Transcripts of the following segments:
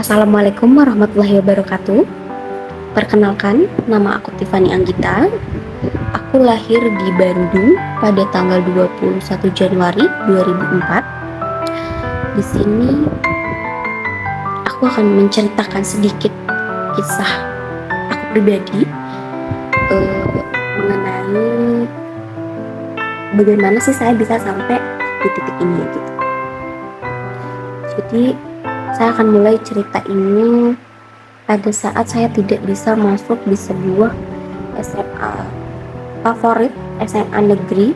Assalamualaikum warahmatullahi wabarakatuh. Perkenalkan, nama aku Tiffany Anggita. Aku lahir di Bandung pada tanggal 21 Januari 2004. Di sini aku akan menceritakan sedikit kisah aku pribadi mengenai bagaimana sih saya bisa sampai di titik ini gitu. Jadi saya akan mulai cerita ini pada saat saya tidak bisa masuk di sebuah SMA favorit, SMA negeri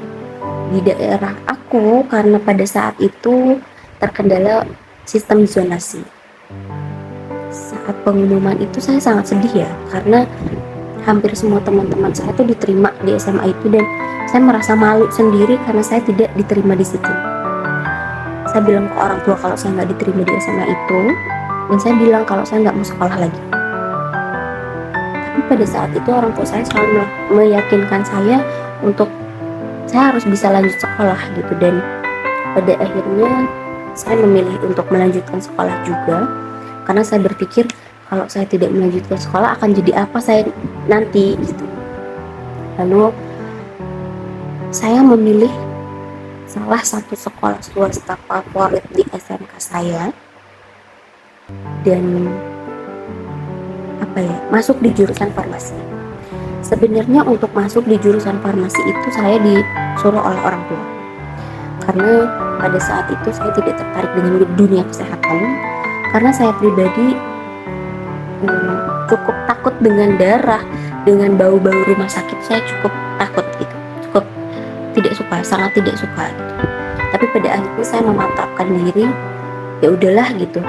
di daerah aku, karena pada saat itu terkendala sistem zonasi. Saat pengumuman itu saya sangat sedih ya, karena hampir semua teman-teman saya tuh diterima di SMA itu, dan saya merasa malu sendiri karena saya tidak diterima di situ. Saya bilang ke orang tua kalau saya nggak diterima di SMA itu, dan saya bilang kalau saya nggak mau sekolah lagi. Tapi pada saat itu orang tua saya selalu meyakinkan saya untuk saya harus bisa lanjut sekolah gitu, dan pada akhirnya saya memilih untuk melanjutkan sekolah juga, karena saya berpikir kalau saya tidak melanjutkan sekolah akan jadi apa saya nanti gitu. Lalu saya memilih salah satu sekolah swasta favorit di SMK saya, dan masuk di jurusan farmasi. Sebenarnya untuk masuk di jurusan farmasi itu saya disuruh oleh orang tua, karena pada saat itu saya tidak tertarik dengan dunia kesehatan, karena saya pribadi cukup takut dengan darah, dengan bau-bau rumah sakit. Saya cukup takut gitu, cukup tidak suka, sangat tidak suka gitu. Tapi pada akhirnya saya memantapkan diri, ya udahlah gitu,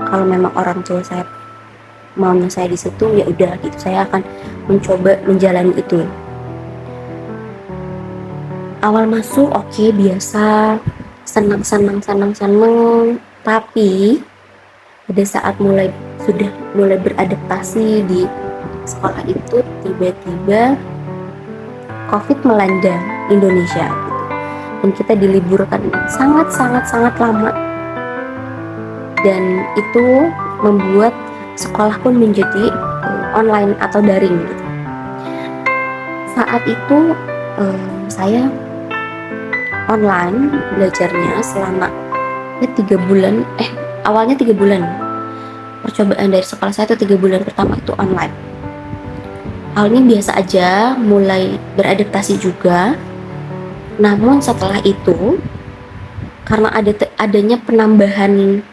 kalau memang orang tua saya maunya saya di situ, ya udah gitu, saya akan mencoba menjalani itu. Awal masuk oke, biasa, senang, tapi pada saat sudah mulai beradaptasi di sekolah itu, tiba-tiba COVID melanda Indonesia gitu. Dan kita diliburkan sangat lama, dan itu membuat sekolah pun menjadi online atau daring gitu. Saat itu saya online belajarnya selama 3 bulan, awalnya 3 bulan. Percobaan dari sekolah saya itu 3 bulan pertama itu online. Awalnya biasa aja, mulai beradaptasi juga. Namun setelah itu, karena adanya penambahan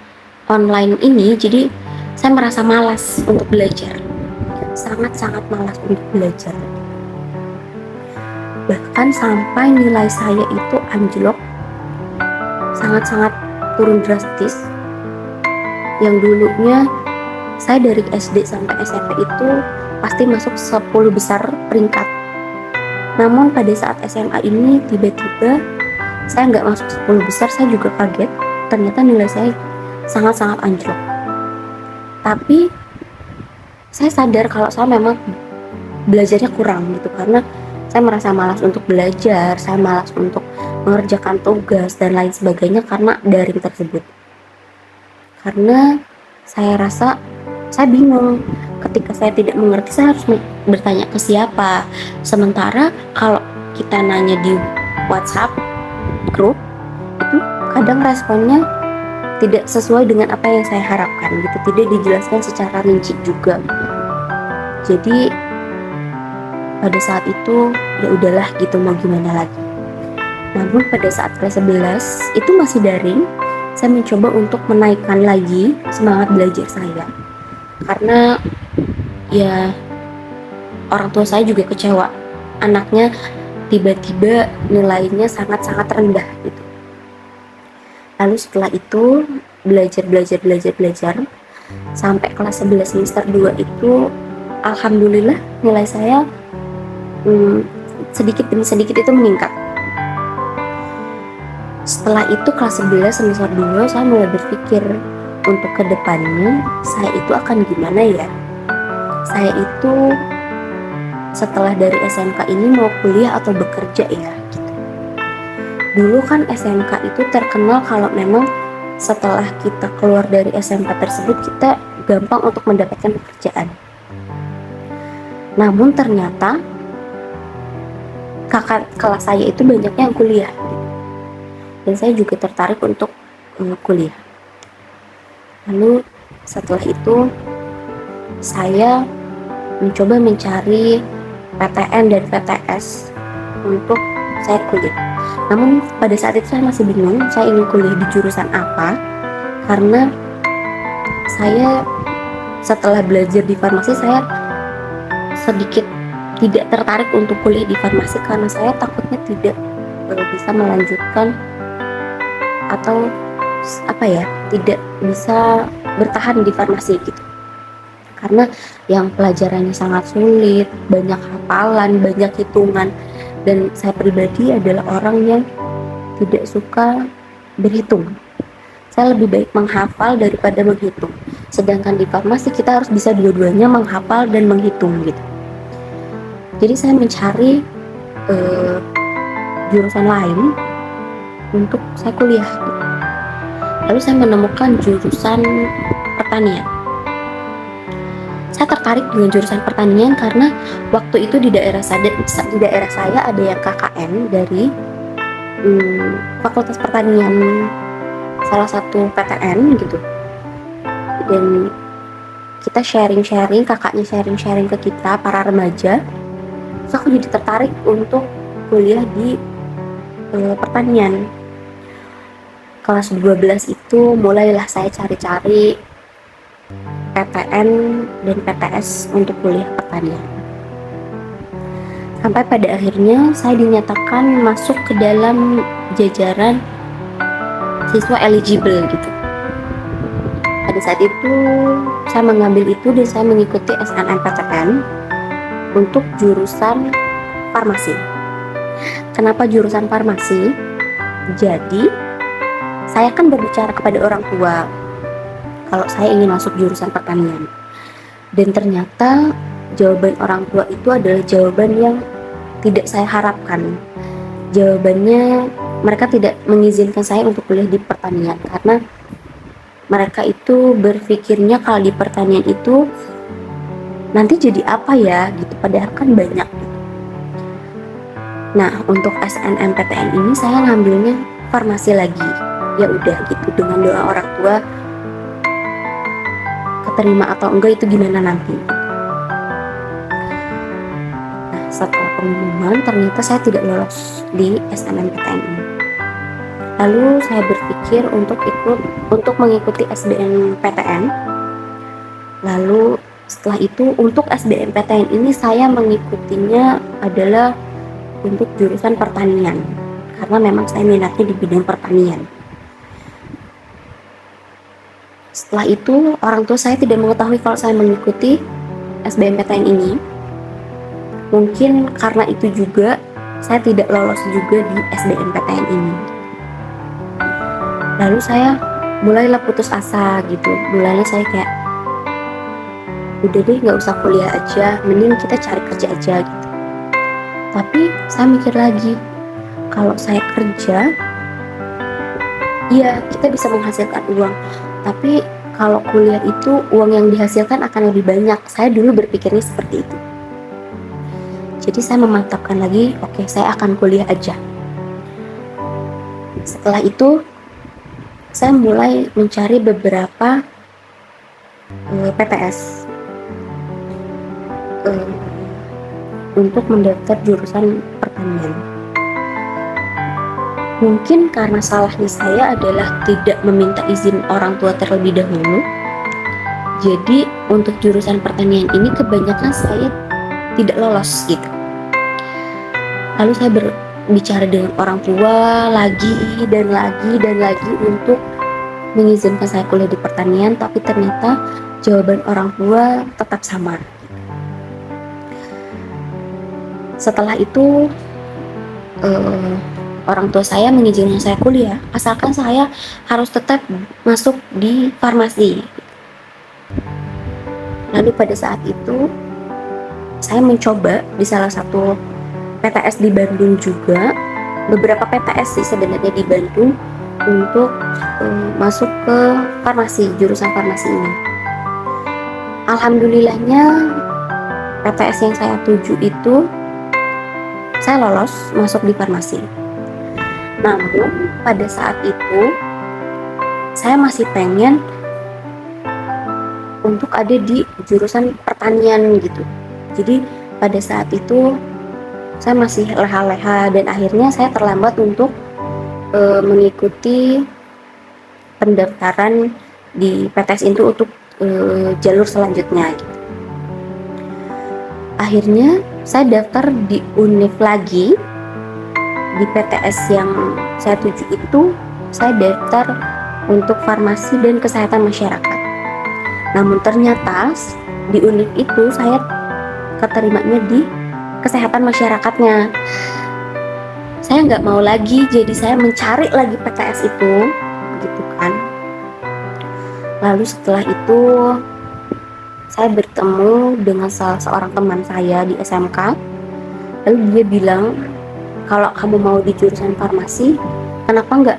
online ini, jadi saya merasa malas untuk belajar, sangat malas untuk belajar. Bahkan sampai nilai saya itu anjlok, sangat turun drastis. Yang dulunya saya dari SD sampai SMP itu pasti masuk 10 besar peringkat. Namun pada saat SMA ini tiba-tiba saya nggak masuk 10 besar. Saya juga kaget, ternyata nilai saya sangat anjlok. Tapi saya sadar kalau saya memang belajarnya kurang gitu, karena saya merasa malas untuk belajar, saya malas untuk mengerjakan tugas dan lain sebagainya karena daring tersebut. Karena saya rasa saya bingung, ketika saya tidak mengerti saya harus bertanya ke siapa. Sementara kalau kita nanya di WhatsApp grup itu kadang responnya tidak sesuai dengan apa yang saya harapkan gitu, tidak dijelaskan secara rinci juga. Jadi pada saat itu ya udahlah gitu, mau gimana lagi. Namun pada saat kelas 11 itu masih daring, saya mencoba untuk menaikkan lagi semangat belajar saya, karena ya orang tua saya juga kecewa, anaknya tiba-tiba nilainya sangat rendah gitu. Lalu setelah itu belajar sampai kelas 11 semester 2 itu alhamdulillah nilai saya sedikit demi sedikit itu meningkat. Setelah itu kelas 11 semester 2 saya mulai berpikir untuk kedepannya saya itu akan gimana ya. Saya itu setelah dari SMK ini mau kuliah atau bekerja ya gitu. Dulu kan SMK itu terkenal kalau memang setelah kita keluar dari SMK tersebut kita gampang untuk mendapatkan pekerjaan. Namun ternyata kakak kelas saya itu banyaknya yang kuliah, dan saya juga tertarik untuk kuliah. Lalu setelah itu saya mencoba mencari PTN dan PTS untuk saya kuliah. Namun pada saat itu saya masih bingung saya ingin kuliah di jurusan apa, karena saya setelah belajar di farmasi saya sedikit tidak tertarik untuk kuliah di farmasi, karena saya takutnya tidak bisa melanjutkan atau tidak bisa bertahan di farmasi gitu, karena yang pelajarannya sangat sulit, banyak hafalan, banyak hitungan, dan saya pribadi adalah orang yang tidak suka berhitung. Saya lebih baik menghafal daripada menghitung, sedangkan di farmasi kita harus bisa dua-duanya, menghafal dan menghitung gitu. Jadi saya mencari jurusan lain untuk saya kuliah gitu. Lalu saya menemukan jurusan pertanian. Saya tertarik dengan jurusan pertanian karena waktu itu di daerah saya ada yang KKN dari Fakultas Pertanian, salah satu PTN gitu. Dan kita sharing-sharing, kakaknya sharing-sharing ke kita para remaja. So aku jadi tertarik untuk kuliah di pertanian. Kelas 12 itu mulailah saya cari-cari PTN dan PTS untuk kuliah pertanian. Sampai pada akhirnya saya dinyatakan masuk ke dalam jajaran siswa eligible gitu. Pada saat itu saya mengambil itu dan saya mengikuti SNMPTN untuk jurusan farmasi. Kenapa jurusan farmasi? Jadi saya kan berbicara kepada orang tua kalau saya ingin masuk jurusan pertanian, dan ternyata jawaban orang tua itu adalah jawaban yang tidak saya harapkan. Jawabannya, mereka tidak mengizinkan saya untuk kuliah di pertanian karena mereka itu berpikirnya kalau di pertanian itu nanti jadi apa ya gitu, padahal kan banyak. Nah, untuk SNMPTN ini saya ngambilnya farmasi lagi. Ya udah gitu, dengan doa orang tua, keterima atau enggak itu gimana nanti. Nah, setelah pengumuman ternyata saya tidak lolos di SNMPTN ini. Lalu saya berpikir untuk mengikuti SBMPTN. Lalu setelah itu untuk SBMPTN ini saya mengikutinya adalah untuk jurusan pertanian, karena memang saya minatnya di bidang pertanian. Setelah itu orang tua saya tidak mengetahui kalau saya mengikuti SBMPTN ini. Mungkin karena itu juga saya tidak lolos juga di SBMPTN ini. Lalu saya mulailah putus asa gitu. Mulailah saya kayak, udah deh gak usah kuliah aja, mending kita cari kerja aja gitu. Tapi saya mikir lagi, kalau saya kerja, iya kita bisa menghasilkan uang, tapi kalau kuliah itu uang yang dihasilkan akan lebih banyak. Saya dulu berpikirnya seperti itu. Jadi saya memantapkan lagi, oke, saya akan kuliah aja. Setelah itu saya mulai mencari beberapa PTS untuk mendaftar jurusan pertanian. Mungkin karena salahnya saya adalah tidak meminta izin orang tua terlebih dahulu. Jadi untuk jurusan pertanian ini kebanyakan saya tidak lolos gitu. Lalu saya berbicara dengan orang tua lagi dan lagi untuk mengizinkan saya kuliah di pertanian, tapi ternyata jawaban orang tua tetap sama. Setelah itu orang tua saya mengizinkan saya kuliah, asalkan saya harus tetap masuk di farmasi. Lalu pada saat itu saya mencoba di salah satu PTS di Bandung juga, beberapa PTS sih sebenarnya di Bandung, untuk masuk ke farmasi, jurusan farmasi ini. Alhamdulillahnya PTS yang saya tuju itu saya lolos masuk di farmasi. Namun pada saat itu saya masih pengen untuk ada di jurusan pertanian gitu. Jadi pada saat itu saya masih leha-leha dan akhirnya saya terlambat untuk mengikuti pendaftaran di PTS itu untuk jalur selanjutnya gitu. Akhirnya saya daftar di UNIF lagi. Di PTS yang saya tuju itu saya daftar untuk farmasi dan kesehatan masyarakat. Namun ternyata di UNIF itu saya keterimanya di kesehatan masyarakatnya. Saya nggak mau lagi, jadi saya mencari lagi PTS itu gitu kan. Lalu setelah itu saya bertemu dengan salah seorang teman saya di SMK. Lalu dia bilang, kalau kamu mau di jurusan farmasi, kenapa nggak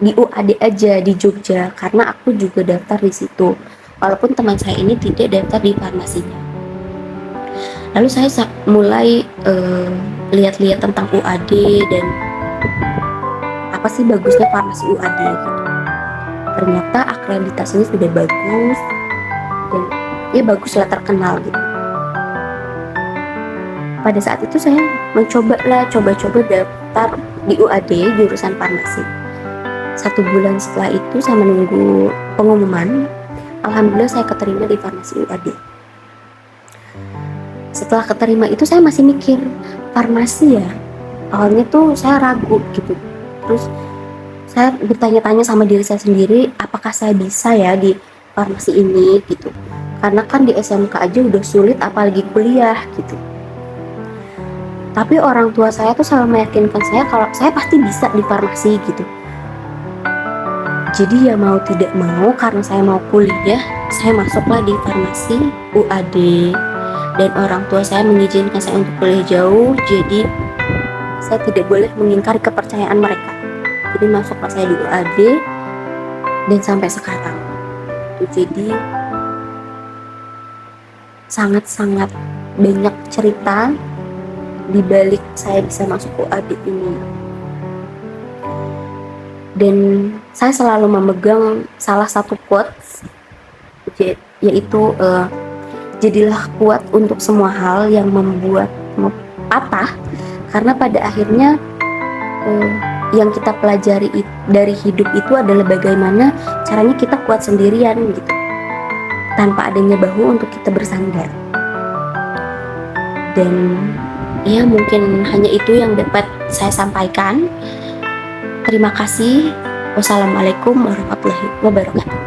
di UAD aja di Jogja? Karena aku juga daftar di situ, walaupun teman saya ini tidak daftar di farmasinya. Lalu saya mulai lihat-lihat tentang UAD dan apa sih bagusnya farmasi UAD gitu. Ternyata akreditasinya sudah bagus dan ya baguslah, terkenal gitu. Pada saat itu saya coba daftar di UAD jurusan farmasi. 1 bulan setelah itu saya menunggu pengumuman. Alhamdulillah saya keterima di farmasi UAD. Setelah keterima itu saya masih mikir, farmasi ya? Awalnya tuh saya ragu gitu. Terus saya bertanya-tanya sama diri saya sendiri, apakah saya bisa ya di farmasi ini gitu. Karena kan di SMK aja udah sulit, apalagi kuliah gitu. Tapi orang tua saya tuh selalu meyakinkan saya kalau saya pasti bisa di farmasi gitu. Jadi ya mau tidak mau, karena saya mau kuliah, saya masuklah di farmasi UAD. Dan orang tua saya mengizinkan saya untuk kuliah jauh, jadi saya tidak boleh mengingkari kepercayaan mereka. Jadi masuklah saya di UAD dan sampai sekarang. Jadi sangat-sangat banyak cerita di balik saya bisa masuk UAD ini. Dan saya selalu memegang salah satu quotes, yaitu jadilah kuat untuk semua hal yang membuatmu patah, karena pada akhirnya yang kita pelajari dari hidup itu adalah bagaimana caranya kita kuat sendirian gitu, tanpa adanya bahu untuk kita bersandar. Dan ya mungkin hanya itu yang dapat saya sampaikan. Terima kasih. Wassalamualaikum warahmatullahi wabarakatuh.